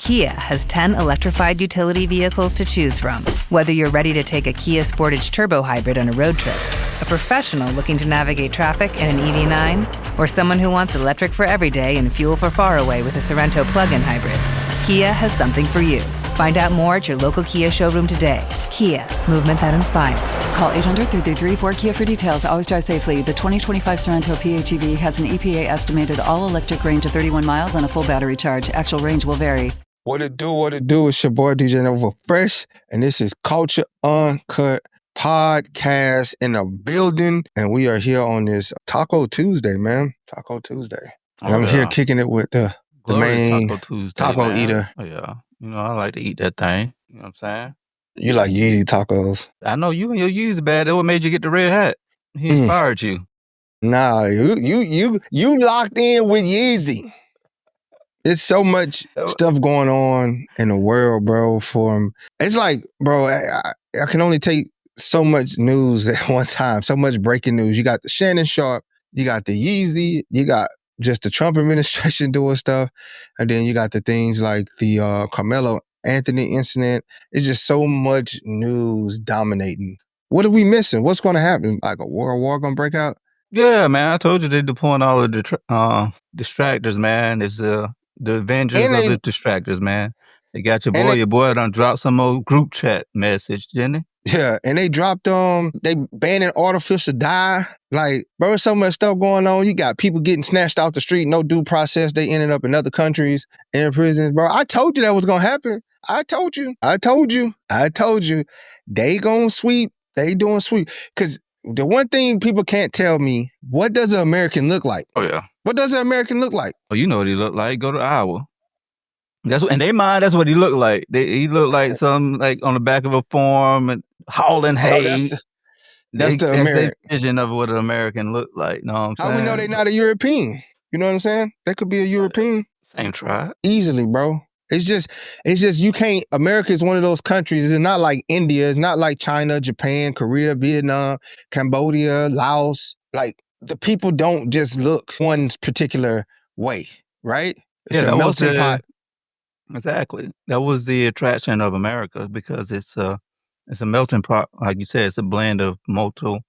Kia has 10 electrified utility vehicles to choose from. Whether you're ready to take a Kia Sportage Turbo Hybrid on a road trip, a professional looking to navigate traffic in an EV9, or someone who wants electric for every day and fuel for far away with a Sorento plug-in hybrid, Kia has something for you. Find out more at your local Kia showroom today. Kia, movement that inspires. Call 800-333-4KIA for details. Always drive safely. The 2025 Sorento PHEV has an EPA estimated all-electric range of 31 miles on a full battery charge. Actual range will vary. What it do? It's your boy DJ Nova Fresh, and this is Culture Uncut podcast in the building, and we are here on this Taco Tuesday, man. Taco Tuesday. And I'm here kicking it with the main Taco Tuesday, taco man. eater. Oh, yeah. You know, I like to eat that thing. You know what I'm saying? You like Yeezy tacos. I know you and your Yeezy bad. That's what made you get the red hat. He inspired you. Nah, you locked in with Yeezy. It's so much stuff going on in the world, bro. It's like, bro, I can only take so much news at one time. So much breaking news. You got the Shannon Sharp, you got the Yeezy, you got just the Trump administration doing stuff, and then you got the things like the Carmelo Anthony incident. It's just so much news dominating. What are we missing? What's going to happen? Like a world war going to break out? Yeah, man. I told you they're deploying all of the distractors, man. It's the Avengers of the distractors, man. They got your boy done dropped some old group chat message, didn't he? Yeah, and they dropped they banning artificial dye. Like, bro, there's so much stuff going on. You got people getting snatched off the street, no due process. They ended up in other countries, in prisons. Bro, I told you that was gonna happen. I told you. They gonna sweep. They doing sweep. Because the one thing people can't tell me, what does an American look like? Oh, yeah. What does an American look like? Oh, you know what he looked like. Go to Iowa. That's what, in their mind, that's what he looked like. He looked like something like on the back of a farm and hauling hay. That's the American their vision of what an American looked like. Know what I'm saying? How we know they're not a European? You know what I'm saying? They could be a European. Same tribe. Easily, bro. It's just you can't. America is one of those countries. It's not like India. It's not like China, Japan, Korea, Vietnam, Cambodia, Laos. Like, the people don't just look one particular way, right? It's a melting pot. Exactly. That was the attraction of America, because it's a melting pot. Like you said, it's a blend of multiple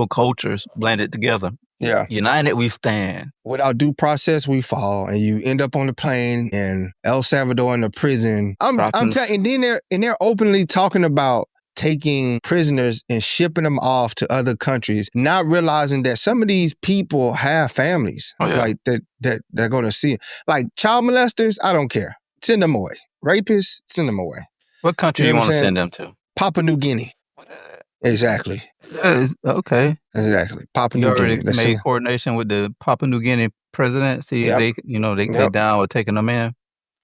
cultures blended together. Yeah. United we stand. Without due process, we fall, and you end up on the plane in El Salvador in a prison. I'm telling you, and they're openly talking about taking prisoners and shipping them off to other countries, not realizing that some of these people have families, like that they're going to see. Like child molesters, I don't care. Send them away. Rapists, send them away. What country you want to send them to? Papua New Guinea. Exactly. Okay. Exactly. Papua New Guinea. You already made coordination with the Papua New Guinea president. See if they down with taking them in.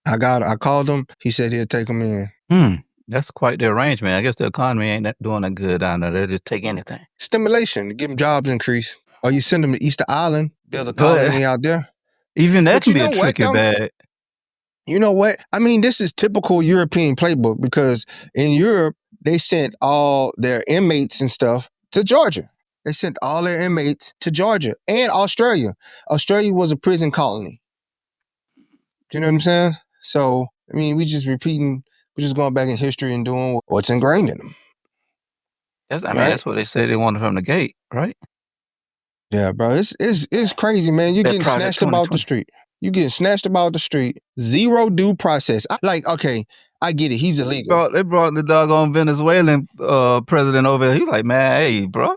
I called him. He said he'll take them in. That's quite the arrangement. I guess the economy ain't doing that good down there. They'll just take anything. Stimulation to give them jobs increase. Or you send them to Easter Island, build a colony out there. Even that can be a tricky bag. You know what? I mean, this is typical European playbook, because in Europe, they sent all their inmates and stuff to Georgia. They sent all their inmates to Georgia and Australia. Australia was a prison colony. You know what I'm saying? So, I mean, we're just going back in history and doing what's ingrained in them. That's what they said they wanted from the gate, right? Yeah, bro. It's crazy, man. You're getting snatched about the street. You're getting snatched about the street. Zero due process. Okay, I get it. He's illegal. They brought the doggone Venezuelan president over here. He's like, man, hey, bro.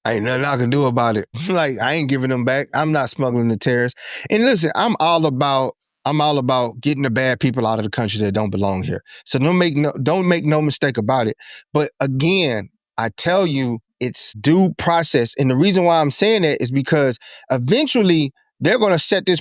Ain't nothing I can do about it. Like, I ain't giving them back. I'm not smuggling the terrorists. And listen, I'm all about getting the bad people out of the country that don't belong here. So don't make no mistake about it. But again, I tell you, it's due process. And the reason why I'm saying that is because eventually they're going to set this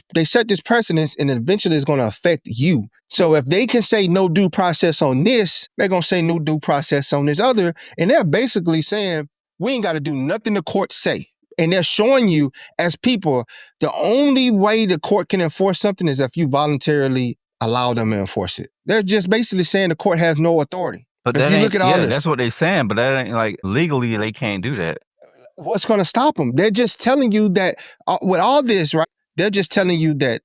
precedence, and eventually it's going to affect you. So if they can say no due process on this, they're going to say no due process on this other. And they're basically saying, we ain't got to do nothing the court say. And they're showing you as people, the only way the court can enforce something is if you voluntarily allow them to enforce it. They're just basically saying the court has no authority. But if you look at all this, that's what they're saying, but that ain't like legally they can't do that. What's going to stop them? They're just telling you that with all this, right? They're just telling you that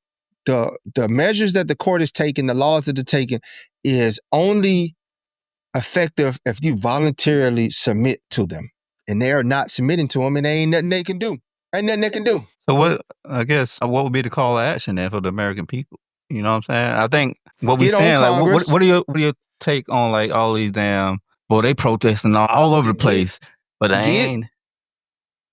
the measures that the court is taking, the laws that they're taking, is only effective if you voluntarily submit to them. And they are not submitting to them, and there ain't nothing they can do. Ain't nothing they can do. So what would be the call to action then for the American people? You know what I'm saying? I think what we're saying, like, what are your take on like all these damn, boy, they protesting all over the place, but they ain't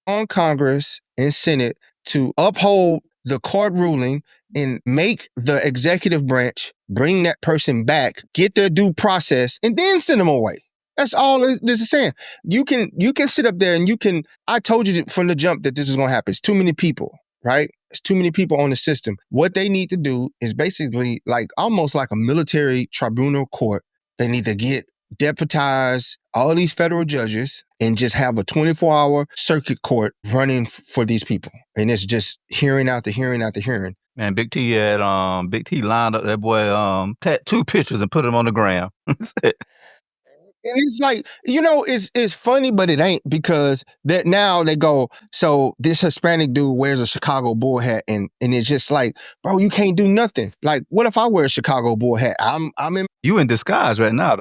on Congress and Senate to uphold the court ruling and make the executive branch bring that person back, get their due process, and then send them away. That's all this is saying. You can sit up there and I told you from the jump that this is going to happen. It's too many people, right? It's too many people on the system. What they need to do is basically almost like a military tribunal court. They need to deputize all these federal judges and just have a 24-hour circuit court running for these people. And it's just hearing after hearing after hearing. Man, Big T lined up that boy tattoo pictures and put them on the ground. And it's like, it's funny, but it ain't, because that now they go, so this Hispanic dude wears a Chicago Bull hat, and it's just like, bro, you can't do nothing. Like, what if I wear a Chicago Bull hat? I'm in. You in disguise right now.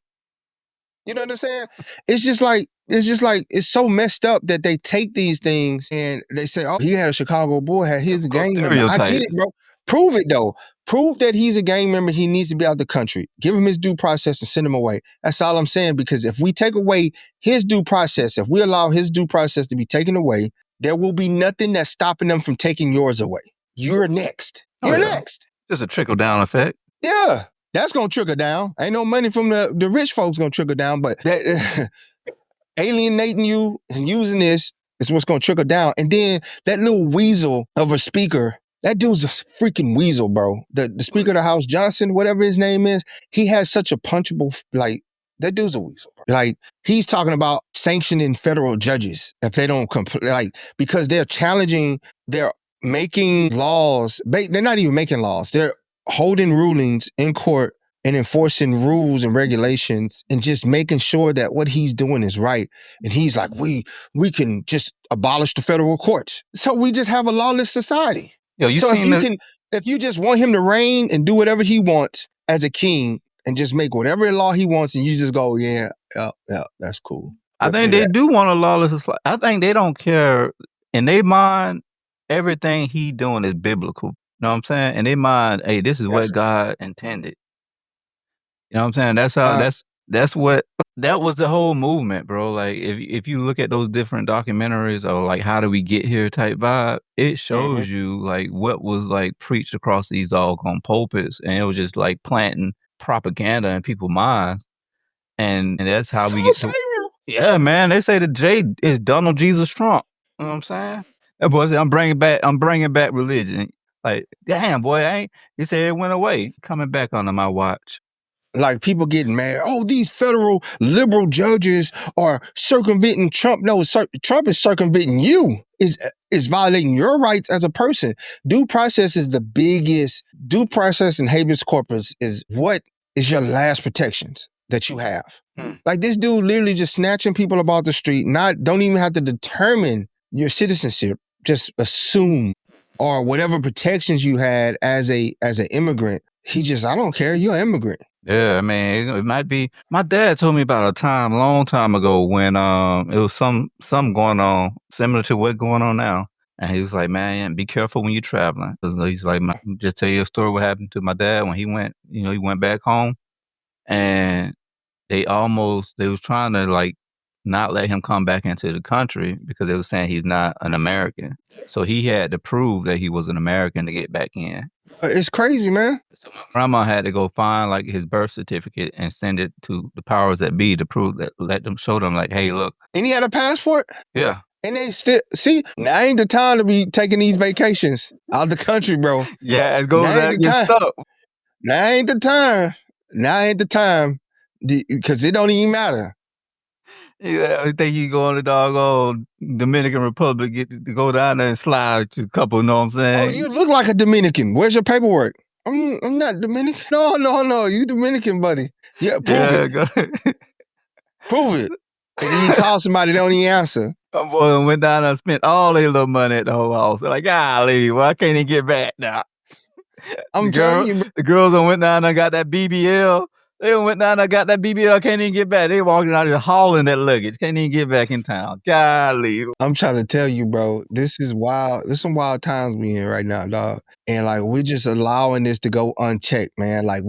You know what I'm saying? It's just like, it's so messed up that they take these things and they say, oh, he had a Chicago Bull hat. He's a gang member. I get it, bro. Prove it, though. Prove that he's a gang member. He needs to be out the country. Give him his due process and send him away. That's all I'm saying, because if we take away his due process, if we allow his due process to be taken away, there will be nothing that's stopping them from taking yours away. You're next. You're next. Just a trickle-down effect. Yeah. That's going to trickle down. Ain't no money from the rich folks going to trickle down, but that alienating you and using this is what's going to trickle down. And then that little weasel of a speaker, that dude's a freaking weasel, bro. The Speaker of the House, Johnson, whatever his name is, he has such a punchable, that dude's a weasel, bro. Like, he's talking about sanctioning federal judges if they don't because they're making laws. They're not even making laws. They're holding rulings in court and enforcing rules and regulations and just making sure that what he's doing is right. And he's like, we can just abolish the federal courts. So we just have a lawless society. If you just want him to reign and do whatever he wants as a king and just make whatever law he wants, and you just go, yeah, that's cool. I think they do want a lawless society. I think they don't care. In their mind, everything he doing is biblical. You know what I'm saying? In their mind, hey, this is what God intended. You know what I'm saying? That's how that was the whole movement, bro. Like, if you look at those different documentaries or like how do we get here type vibe, it shows you like what was like preached across these doggone pulpits, and it was just like planting propaganda in people's minds, and that's how we get to. Yeah, man. They say the J is Donald Jesus Trump. You know what I'm saying? That boy said, I'm bringing back religion. Like, damn, boy, he said it went away. Coming back under my watch. Like, people getting mad. Oh, these federal liberal judges are circumventing Trump. No, Trump is circumventing you. Is violating your rights as a person. Due process is the biggest. Due process and habeas corpus is what is your last protections that you have. Like, this dude literally just snatching people about the street. Don't even have to determine your citizenship. Just assume, or whatever protections you had as an immigrant. He just, I don't care. You're an immigrant. Yeah, I mean, it might be. My dad told me about a time, a long time ago, when it was some going on similar to what's going on now, and he was like, "Man, be careful when you're traveling." He's like, "Just tell you a story what happened to my dad when he went. He went back home, and they was trying to like not let him come back into the country because they were saying he's not an American. So he had to prove that he was an American to get back in. It's crazy, man. So my grandma had to go find like his birth certificate and send it to the powers that be to prove that, show them like, hey, look. And he had a passport? Yeah. And they still, see, now ain't the time to be taking these vacations out of the country, bro. Yeah, it goes out and get stuck. Now ain't the time. Now ain't the time. Because it don't even matter. Yeah, I think you go on the doggone Dominican Republic, get to go down there and slide to a couple, you know what I'm saying? Oh, you look like a Dominican. Where's your paperwork? I'm not Dominican. No, you Dominican, buddy. Yeah, prove it. Prove it. And then you call somebody, they don't even answer. My boy went down and spent all their little money at the whole house. They're like, golly, well, I can't even get back now. I'm telling you, bro. The girls that went down and got that BBL. They went down and got that BBL, can't even get back. They walking out there hauling that luggage, can't even get back in town. Golly. I'm trying to tell you, bro, this is wild. There's some wild times we in right now, dog. And like, we're just allowing this to go unchecked, man. Like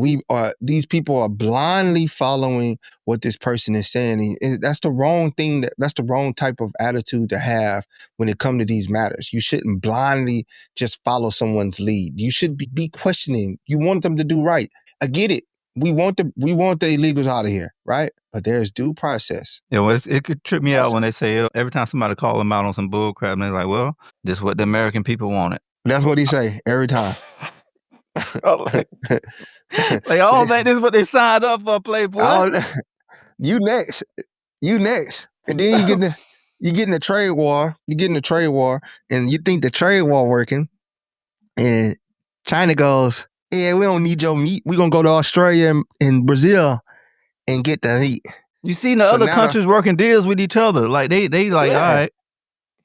these people are blindly following what this person is saying. And that's the wrong thing. That's the wrong type of attitude to have when it comes to these matters. You shouldn't blindly just follow someone's lead. You should be questioning. You want them to do right. I get it. We want the illegals out of here, right? But there's due process. Yeah, well, it could trip me out when they say every time somebody call them out on some bull crap, and they're like, "Well, this is what the American people wanted." That's what he say every time. Like, I don't think this is what they signed up for, Playboy. You next, and then you get in the trade war. You get in the trade war, and you think the trade war working, and China goes, "Yeah, we don't need your meat. We're gonna go to Australia and Brazil and get the meat." You seen the other countries working deals with each other. Like they like, all right,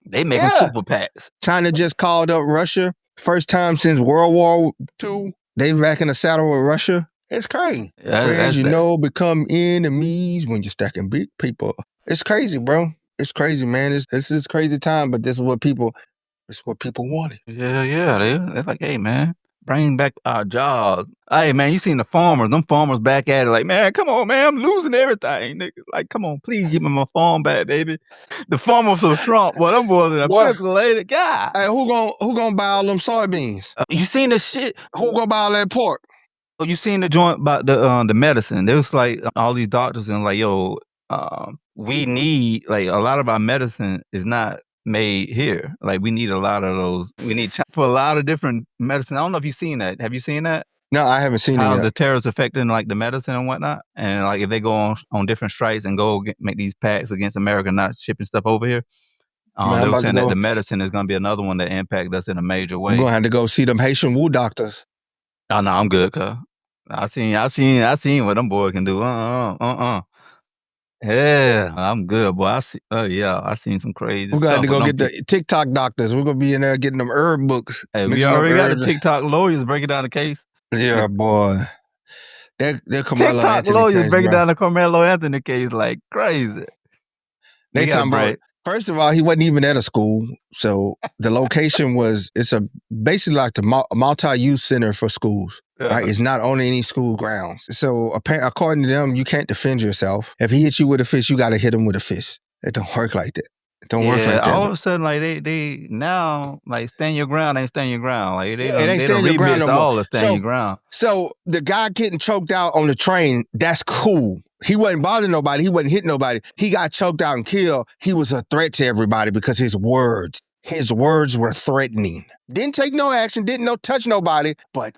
they making super PACs. China just called up Russia. First time since World War II. They back in the saddle with Russia. It's crazy. Friends, become enemies when you're stacking big people. It's crazy, bro. It's crazy, man. This is crazy time, but this is what people wanted. Yeah. They're like, hey, man, bring back our jobs. Hey, man, you seen the farmers. Them farmers back at it like, man, come on, man, I'm losing everything. Nigga. Like, come on, please give me my farm back, baby. The farmers from Trump, well, them boys in a pickle-lated guy. Hey, who gonna buy all them soybeans? You seen the shit? Who gonna buy all that pork? You seen the joint about the medicine? There was like all these doctors and like, yo, we need, like, a lot of our medicine is not made here. Like, we need a lot of those. We need for a lot of different medicine. I don't know if you've seen that. Have you seen that? No, I haven't seen it yet. How the terrorists affecting like the medicine and whatnot, and like if they go on different strikes and go make these pacts against America, not shipping stuff over here. They were saying that the medicine is going to be another one that impact us in a major way. We're going to have to go see them Haitian woo doctors. Oh no, I'm good, cuz. I seen what them boys can do. Yeah, I'm good, boy. I seen some crazy stuff. We're going to go get the TikTok doctors. We're going to be in there getting them herb books. Hey, we already got the TikTok lawyers breaking down the case. Yeah, boy. They're TikTok lawyers breaking down the Carmelo Anthony case like crazy. They talking about, first of all, he wasn't even at a school. So the location it's basically like the multi-use center for schools. Yeah. Right? It's not on any school grounds. So according to them, you can't defend yourself. If he hits you with a fist, you got to hit him with a fist. It don't work like that. It don't work like that. All of a sudden, like they now, like, stand your ground ain't stand your ground. Like they ain't stand your ground no all of stand your ground. So the guy getting choked out on the train, that's cool. He wasn't bothering nobody. He wasn't hitting nobody. He got choked out and killed. He was a threat to everybody because his words were threatening. Didn't take no action, didn't touch nobody, but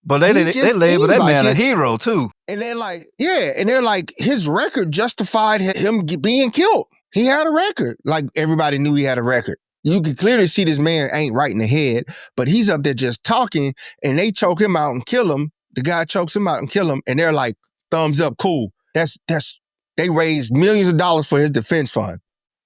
But they labeled that man a hero too. And they're like, his record justified him being killed. He had a record. Like, everybody knew he had a record. You could clearly see this man ain't right in the head, but he's up there just talking, and they choke him out and kill him. The guy chokes him out and kill him, and they're like, thumbs up, cool. They raised millions of dollars for his defense fund.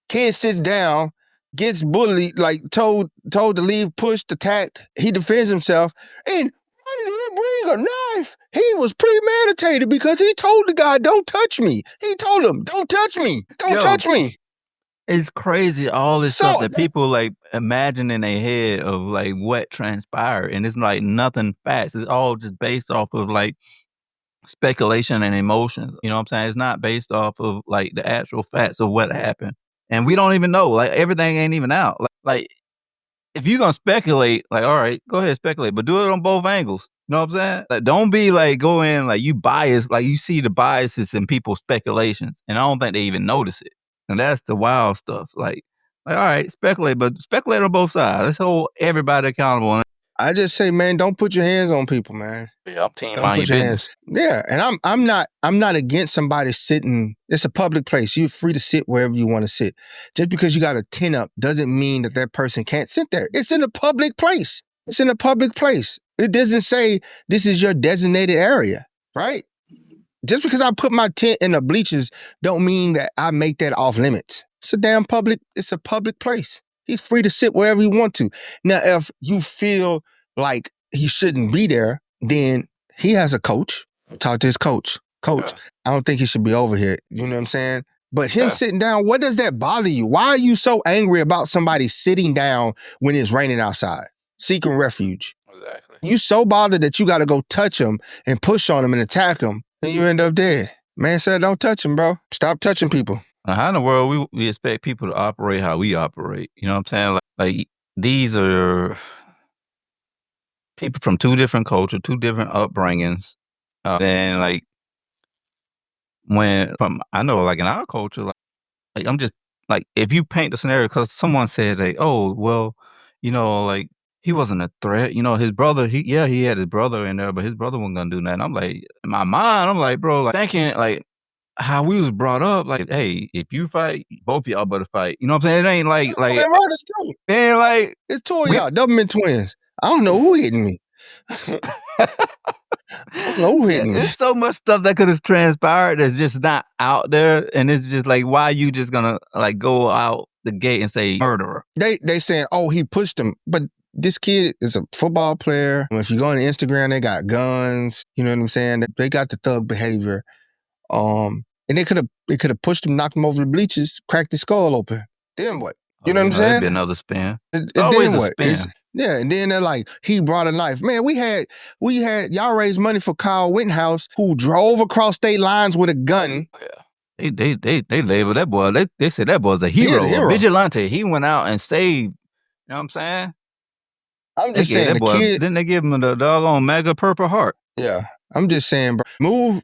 Kid sits down, gets bullied, like told to leave, pushed, attacked. He defends himself, and why did he bring a knife? He was premeditated because he told the guy, don't touch me. He told him, don't touch me. Don't touch me. It's crazy, all this stuff that people like imagine in their head of like what transpired. And it's like nothing facts. It's all just based off of like speculation and emotions. You know what I'm saying? It's not based off of like the actual facts of what happened. And we don't even know. Like, everything ain't even out. Like if you're gonna speculate, like, all right, go ahead, speculate, but do it on both angles. You know what I'm saying? Like, don't be like, go in like you bias, like you see the biases in people's speculations, and I don't think they even notice it. And that's the wild stuff. Like all right, speculate, but speculate on both sides. Let's hold everybody accountable. I just say, man, don't put your hands on people, man. Yeah, I'm team mind your business. Yeah, and I'm not against somebody sitting. It's a public place. You're free to sit wherever you want to sit. Just because you got a tent up doesn't mean that person can't sit there. It's in a public place. It's in a public place. It doesn't say this is your designated area, right? Just because I put my tent in the bleachers don't mean that I make that off limits. It's a public place. He's free to sit wherever he wants to. Now, if you feel like he shouldn't be there, then he has a coach. Talk to his coach. Coach, I don't think he should be over here. You know what I'm saying? But him sitting down, what does that bother you? Why are you so angry about somebody sitting down when it's raining outside, seeking refuge? Exactly. You so bothered that you got to go touch him and push on him and attack him, and you end up dead. Man said, don't touch him, bro. Stop touching people. How in the world we expect people to operate how we operate? You know what I'm saying? Like these are people from two different cultures, two different upbringings. And like I know like in our culture, like I'm just like, if you paint the scenario, because someone said like, oh, well, you know, like he wasn't a threat. You know, his brother, he had his brother in there, but his brother wasn't gonna do nothing. I'm like, in my mind, I'm like, bro, like thinking like how we was brought up, like, hey, if you fight, both of y'all better fight. You know what I'm saying? It ain't like It's true. And like it's two of y'all, Doublemint twins. I don't know who hitting me. I don't know who hitting me. There's so much stuff that could have transpired that's just not out there, and it's just like, why you just gonna like go out the gate and say murderer? They saying, oh, he pushed him, but this kid is a football player. If you go on Instagram, they got guns. You know what I'm saying? They got the thug behavior. And they could have pushed him, knocked him over the bleachers, cracked his skull open. Then what? You know what I'm saying? That'd be another spin. It's always then a what? spin. Yeah, and then they're like, he brought a knife. Man, we had y'all raised money for Kyle Wittenhouse, who drove across state lines with a gun. Yeah. They labeled that boy. They said that boy's a hero, a vigilante. He went out and saved. You know what I'm saying? I'm just saying, the kid. Didn't they give him the doggone mega Purple Heart? Yeah, I'm just saying, bro.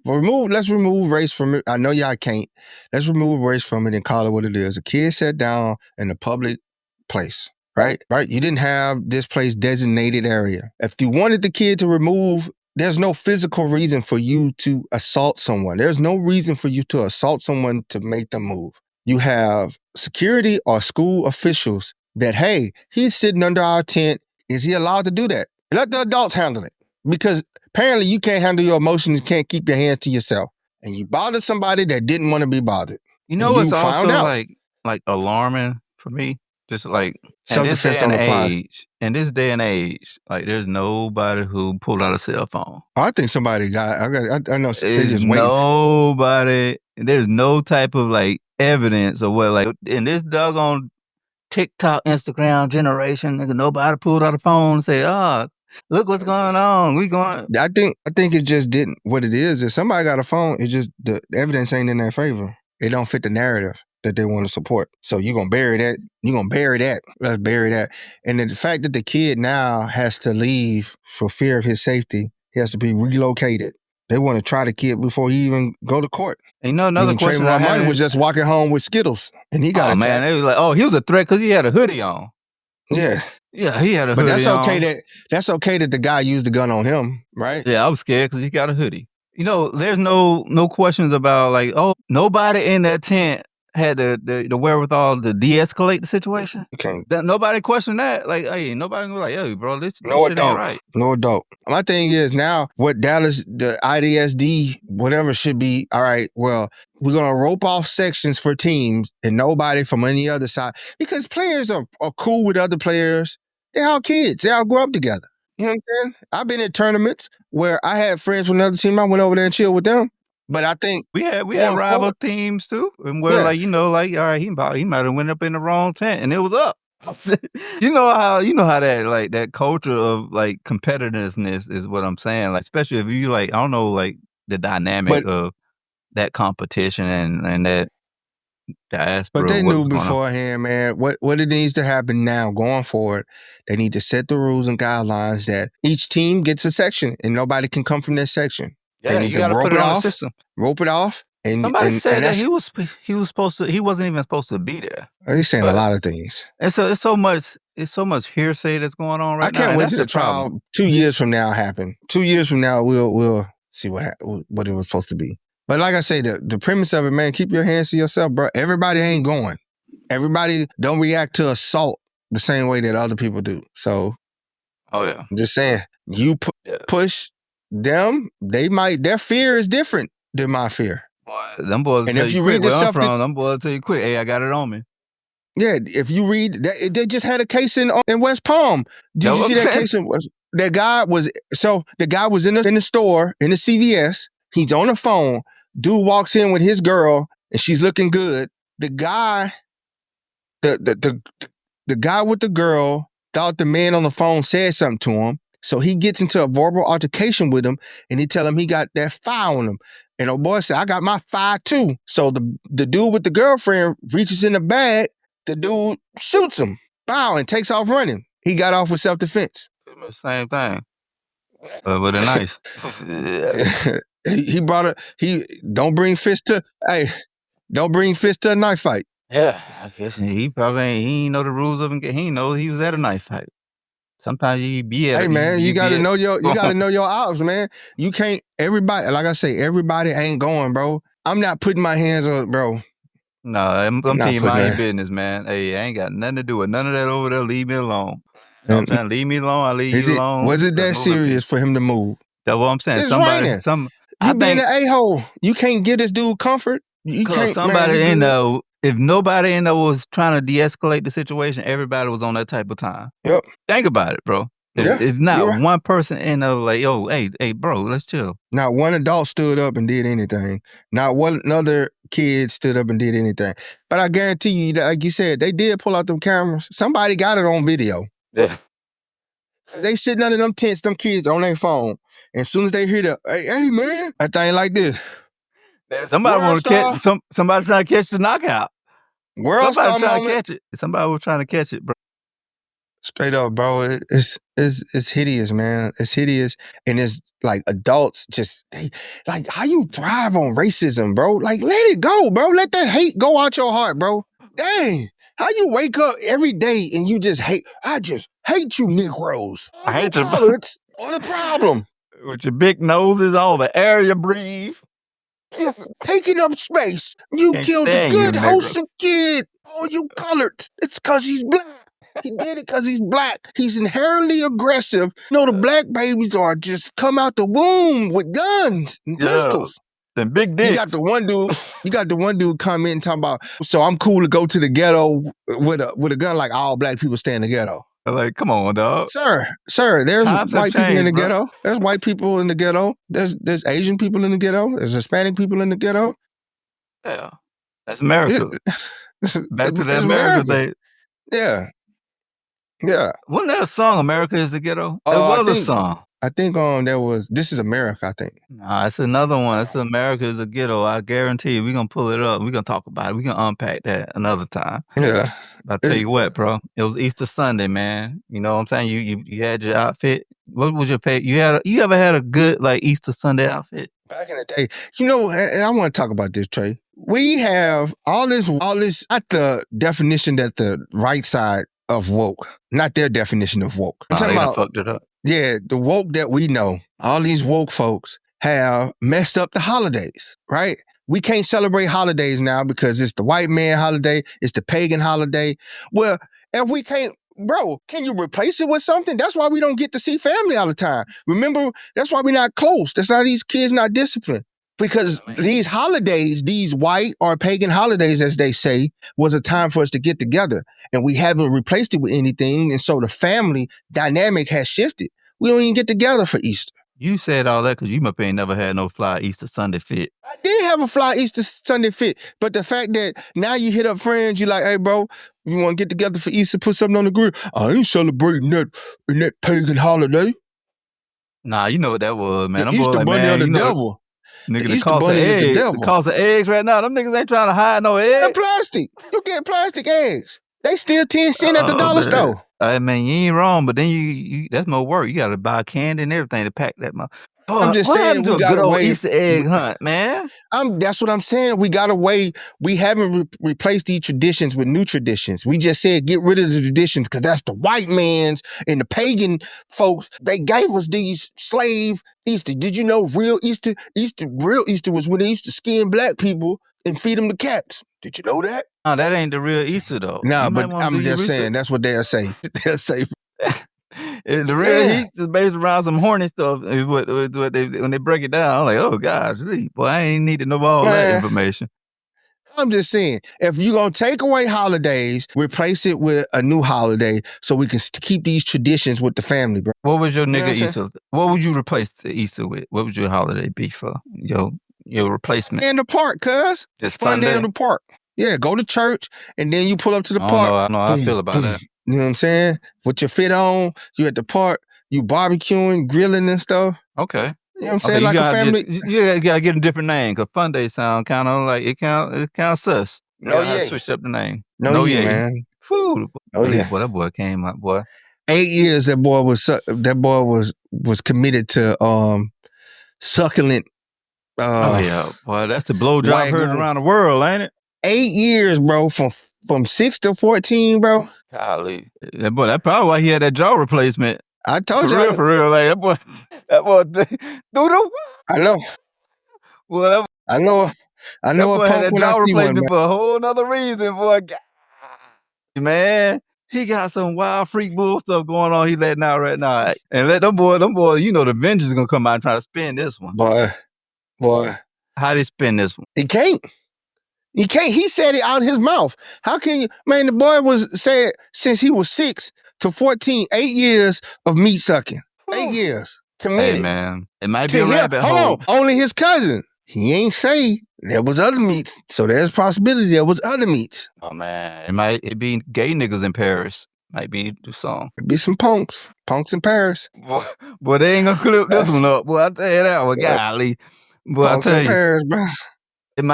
Let's remove race from it. I know y'all can't. Let's remove race from it and call it what it is. A kid sat down in a public place. Right? You didn't have this place designated area. If you wanted the kid to remove, there's no physical reason for you to assault someone. There's no reason for you to assault someone to make them move. You have security or school officials that, hey, he's sitting under our tent. Is he allowed to do that? Let the adults handle it. Because apparently you can't handle your emotions, you can't keep your hands to yourself. And you bothered somebody that didn't want to be bothered. You know what's also like alarming for me? Just like self-defense don't apply. In this day and age, like there's nobody who pulled out a cell phone. I think somebody I know they just waiting. Nobody. There's no type of like evidence of what, like in this doggone TikTok, Instagram generation, nigga, nobody pulled out a phone and say, look what's going on. We going. I think it just didn't. What it is somebody got a phone. It's just the evidence ain't in their favor. It don't fit the narrative that they want to support. So you're going to bury that. Let's bury that. And the fact that the kid now has to leave for fear of his safety, he has to be relocated. They want to try the kid before he even go to court. And you know, another question Trayvon Martin was just walking home with Skittles, and he got attacked. Man, they was like, he was a threat because he had a hoodie on. Yeah. Yeah, he had a hoodie on. But that's okay that the guy used the gun on him, right? Yeah, I was scared because he got a hoodie. You know, there's no questions about like, nobody in that tent had the wherewithal to de-escalate the situation. Okay. Nobody questioned that. Like, hey, nobody was like, hey, bro, this shit ain't right. No adult. My thing is now what Dallas, the IDSD, whatever should be, all right, well, we're going to rope off sections for teams and nobody from any other side. Because players are cool with other players. They're all kids. They all grew up together. You know what I'm saying? I've been in tournaments where I had friends from another team. I went over there and chilled with them. But I think we had rival teams too, and we're like, all right, he might have went up in the wrong tent, and it was up. you know how that like that culture of like competitiveness is what I'm saying. Like, especially if you like, I don't know, like the dynamic of that competition and that diaspora. But they knew beforehand, man. What it needs to happen now, going forward, they need to set the rules and guidelines that each team gets a section, and nobody can come from that section. Yeah, they need to rope it off. And somebody said that he wasn't even supposed to be there. He's saying a lot of things. And so it's so much hearsay that's going on right now. I can't wait till the trial 2 years from now happen. 2 years from now, we'll see what it was supposed to be. But like I say, the premise of it, man, keep your hands to yourself, bro. Everybody ain't going. Everybody don't react to assault the same way that other people do. So, I'm just saying, you push them, their fear is different than my fear. Boy, them boys and if you read the stuff, them boys tell you quick, hey, I got it on me. Yeah, if you read, they just had a case in West Palm. Did you see that case in West? the guy was in the store, in the CVS. He's on the phone. Dude walks in with his girl, and she's looking good. The guy, the guy with the girl thought the man on the phone said something to him. So he gets into a verbal altercation with him, and he tell him he got that fire on him. And old boy said, I got my fire too. So the dude with the girlfriend reaches in the bag. The dude shoots him, bow, and takes off running. He got off with self-defense. Same thing. With a knife. He don't bring fist to a knife fight. Yeah, I guess he ain't know the rules of him. He ain't know he was at a knife fight. Sometimes you be at. Hey man, you gotta know your outs, man. You can't. Everybody, like I say, everybody ain't going, bro. I'm not putting my hands on, bro. No, I'm telling you my business, man. Hey, I ain't got nothing to do with none of that over there. Leave me alone. I'm trying to leave me alone. I leave you alone. Was it that serious for him to move? That's what I'm saying. It's raining. You being an a-hole. You can't give this dude comfort. You can't. Somebody in there. If nobody in there was trying to de-escalate the situation, everybody was on that type of time. Yep. Think about it, bro. If not one person in there like, yo, hey, bro, let's chill. Not one adult stood up and did anything. Not one other kid stood up and did anything. But I guarantee you, like you said, they did pull out them cameras. Somebody got it on video. Yeah. They sitting under them tents, them kids on their phone. And as soon as they hear the, hey man, that thing like this. Somebody want to catch. Somebody trying to catch the knockout. Somebody trying to catch it. Somebody was trying to catch it, bro. Straight up, bro. It's hideous, man. It's hideous, and it's like adults just like how you thrive on racism, bro. Like let it go, bro. Let that hate go out your heart, bro. Dang, how you wake up every day and you just hate? I just hate you, Negroes. I hate you. All the problem with your big noses, all the air you breathe. Taking up space. You killed a good, wholesome kid. Oh, you colored. It's because he's black. He did it because he's black. He's inherently aggressive. You know, the black babies are just come out the womb with guns and pistols. Then big dicks. You got the one dude commenting talking about, so I'm cool to go to the ghetto with a gun like all black people stay in the ghetto. Like, come on, dog. Sir, there's white people in the ghetto. There's white people in the ghetto. There's Asian people in the ghetto. There's Hispanic people in the ghetto. Yeah. That's America. Back to that America thing. Yeah. Yeah. Wasn't that a song, America is the Ghetto? It was a song. I think there was This Is America, I think. Nah, it's another one. It's America is the Ghetto. I guarantee you, we're going to pull it up. We're going to talk about it. We're going to unpack that another time. Yeah. I'll tell you what, bro. It was Easter Sunday, man. You know what I'm saying? You had your outfit. What was your favorite? You ever had a good like Easter Sunday outfit? Back in the day. You know, and I want to talk about this, Trey. We have all this, not the definition that the right side of woke, not their definition of woke. I'm talking about, fucked it up. Yeah, the woke that we know, all these woke folks have messed up the holidays, right? We can't celebrate holidays now because it's the white man holiday, it's the pagan holiday. Well, if we can't, bro, can you replace it with something? That's why we don't get to see family all the time. Remember, that's why we're not close. That's why these kids not disciplined. Because these holidays, these white or pagan holidays, as they say, was a time for us to get together. And we haven't replaced it with anything. And so the family dynamic has shifted. We don't even get together for Easter. You said all that because you must ain't never had no fly Easter Sunday fit. I did have a fly Easter Sunday fit. But the fact that now you hit up friends, you like, hey, bro, you want to get together for Easter, put something on the grill? I ain't celebrating that in that pagan holiday. Nah, you know what that was, man. The Easter bunny of the devil. Nigga, the cost of eggs right now. Them niggas ain't trying to hide no eggs. They're plastic. You get plastic eggs. They still 10 cents at the dollar store. I mean, you ain't wrong, but then you that's more work. You got to buy candy and everything to pack that. I'm just saying we got a good old Easter egg hunt, man. That's what I'm saying. We got away. We haven't replaced these traditions with new traditions. We just said get rid of the traditions because that's the white man's and the pagan folks. They gave us these slave Easter. Did you know real Easter was when they used to skin black people and feed them to cats. Did you know that? No, that ain't the real Easter though. No, but I'm just saying that's what they'll say. They'll say. The real Easter is based around some horny stuff. Is what they when they break it down. I'm like, oh gosh, boy, I ain't need to know all that information. I'm just saying, if you're going to take away holidays, replace it with a new holiday so we can keep these traditions with the family, bro. What was your nigga what I'm Easter? What would you replace the Easter with? What would your holiday be for? Your replacement? In the park, cuz. Just Fun day Sunday? in the park. Yeah, go to church, and then you pull up to the park. I know how I feel about that. You know what I'm saying? With your fit on, you at the park, you barbecuing, grilling and stuff. Okay. You know what I'm saying? Like a family. You gotta get a different name, because Fun Day sound kind of like it kind of sus. No, yeah. Switch up the name. No, yeah, man. Food. Oh, yeah. Boy, that boy came up, boy. 8 years that boy was committed to succulent. Yeah, boy, that's the blowjob heard around the world, ain't it? 8 years, bro, from 6 to 14, bro. Golly, boy, that's probably why he had that jaw replacement. I told you, for real, like that boy, doodle. I know. Well, I know a punk when I see one, man. For a whole nother reason, boy. Man, he got some wild freak bull stuff going on. He letting out right now, and let them boy, you know, the Avengers gonna come out and try to spin this one. Boy, how they spin this one? He can't. He said it out of his mouth. How can you, man? The boy was said since he was 6 to 14, 8 years of meat sucking. 8 years committed. Hey, man, it might be a rabbit hole. Hold on, only his cousin. He ain't say there was other meats, so there's a possibility there was other meats. Oh man, it be gay niggas in Paris. Might be the song. It be some punks in Paris. Boy, they ain't gonna clip this one up. Boy, I tell you that one, golly. Boy, punks I tell in you, Paris, bro. It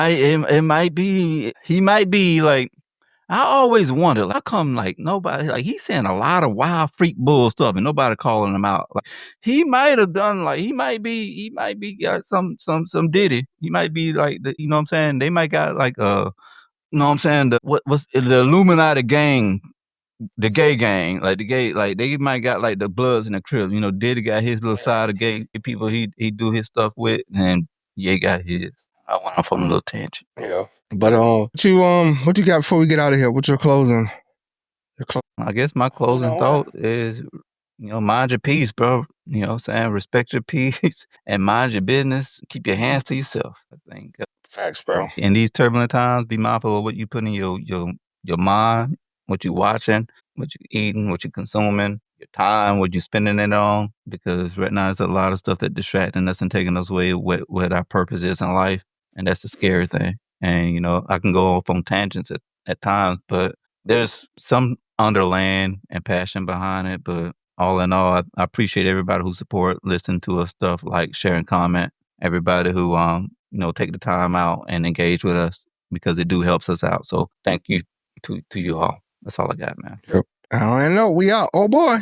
might be. He might be like. I always wonder, how come like nobody, like he's saying a lot of wild freak bull stuff and nobody calling him out. Like he might have done, like he might be got some ditty. He might be like you know what I'm saying? They might got like you know what I'm saying? What's the Illuminati gang, the gay gang, like the gay, like they might got like the Bloods in the crib. You know, Diddy got his little side of gay people he do his stuff with, and Ye got his. I went off on a little tangent. Yeah. But what you got before we get out of here? What's your closing? I guess my closing thought is, you know, mind your peace, bro. You know what I'm saying? Respect your peace and mind your business. Keep your hands to yourself. I think. Facts, bro. In these turbulent times, be mindful of what you put in your mind, what you watching, what you eating, what you consuming, your time, what you spending it on. Because right now, there's a lot of stuff that distracting us and taking us away what our purpose is in life. And that's the scary thing. And, you know, I can go off on tangents at times, but there's some underlying and passion behind it. But all in all, I appreciate everybody who support, listen to us stuff, like, share and comment. Everybody who, you know, take the time out and engage with us, because it do helps us out. So thank you to you all. That's all I got, man. Yep. I don't know. We out. Oh, boy.